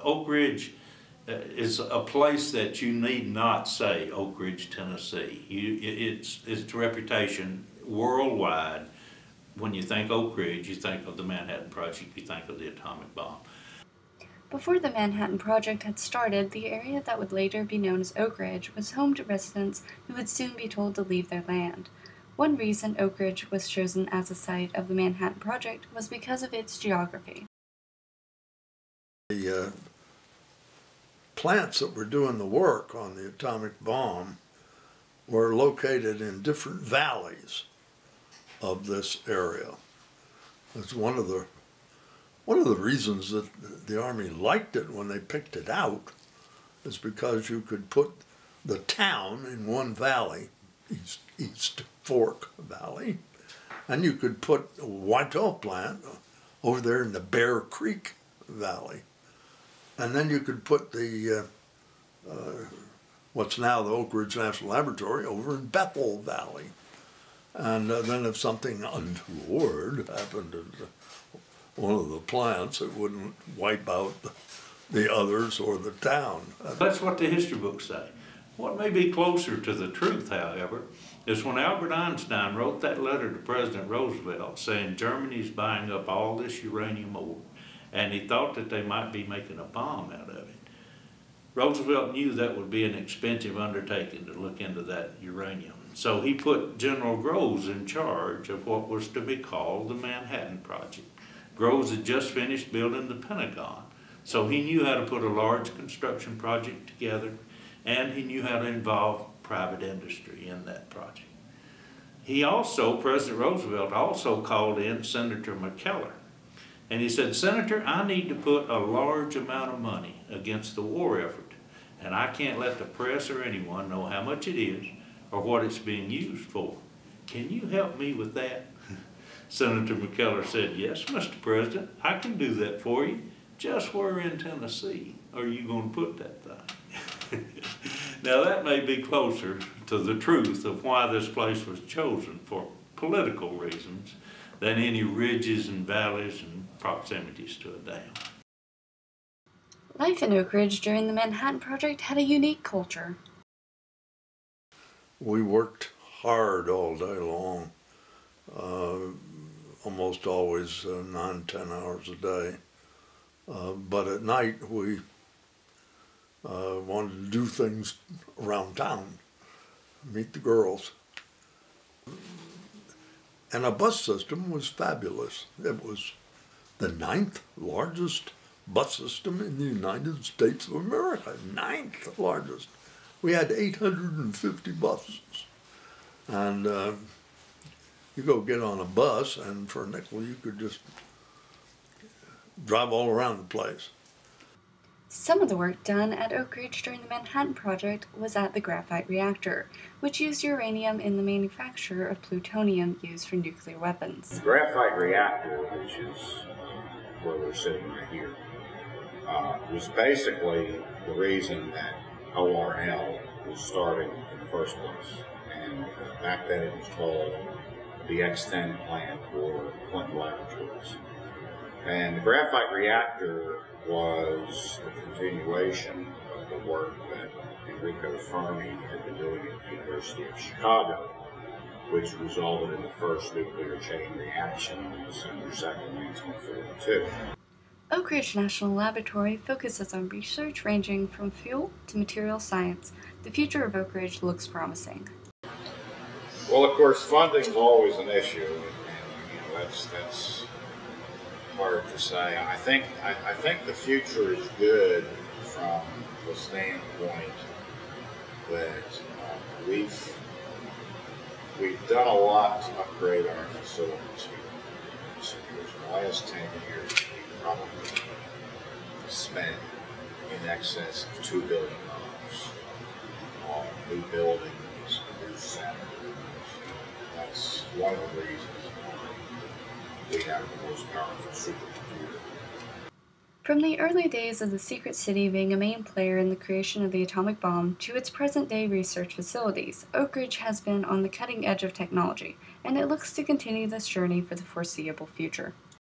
Oak Ridge is a place that you need not say Oak Ridge, Tennessee. Its reputation worldwide. When you think Oak Ridge, you think of the Manhattan Project, you think of the atomic bomb. Before the Manhattan Project had started, the area that would later be known as Oak Ridge was home to residents who would soon be told to leave their land. One reason Oak Ridge was chosen as a site of the Manhattan Project was because of its geography. The plants that were doing the work on the atomic bomb were located in different valleys of this area. That's one of the reasons that the Army liked it when they picked it out, is because you could put the town in one valley, East Fork Valley, and you could put a Y-12 plant over there in the Bear Creek Valley. And then you could put the, what's now the Oak Ridge National Laboratory over in Bethel Valley. And then if something untoward happened to one of the plants, it wouldn't wipe out the others or the town. That's what the history books say. What may be closer to the truth, however, is when Albert Einstein wrote that letter to President Roosevelt saying Germany's buying up all this uranium ore, and he thought that they might be making a bomb out of it. Roosevelt knew that would be an expensive undertaking to look into that uranium. So he put General Groves in charge of what was to be called the Manhattan Project. Groves had just finished building the Pentagon, so he knew how to put a large construction project together, and he knew how to involve private industry in that project. President Roosevelt also called in Senator McKellar, and he said, "Senator, I need to put a large amount of money against the war effort, and I can't let the press or anyone know how much it is or what it's being used for. Can you help me with that?" Senator McKellar said, "Yes, Mr. President, I can do that for you. Just where in Tennessee are you going to put that thing?" Now that may be closer to the truth of why this place was chosen for political reasons than any ridges and valleys and proximities to a dam. Life in Oak Ridge during the Manhattan Project had a unique culture. We worked hard all day long, almost always 9–10 hours a day. But at night we wanted to do things around town, meet the girls. And our bus system was fabulous. It was the 9th largest bus system in the United States of America, 9th largest. We had 850 buses. And you go get on a bus, and for a nickel you could just drive all around the place. Some of the work done at Oak Ridge during the Manhattan Project was at the graphite reactor, which used uranium in the manufacture of plutonium used for nuclear weapons. The graphite reactor, which is where we're sitting right here, was basically the reason that ORL was started in the first place. And back then it was called the X10 plant or Clinton Laboratories. And the graphite reactor was the continuation of the work that Enrico Fermi had been doing at the University of Chicago, which resulted in the first nuclear chain reaction on December 2nd, 1942. Oak Ridge National Laboratory focuses on research ranging from fuel to material science. The future of Oak Ridge looks promising. Well, of course, funding is always an issue, and that's hard to say. I think the future is good from the standpoint that we've done a lot to upgrade our facilities here. So in the last 10 years, we've probably spent in excess of $2 billion on new buildings, new centers. That's one of the reasons why we have the most powerful supercomputer. From the early days of the Secret City being a main player in the creation of the atomic bomb to its present-day research facilities, Oak Ridge has been on the cutting edge of technology, and it looks to continue this journey for the foreseeable future.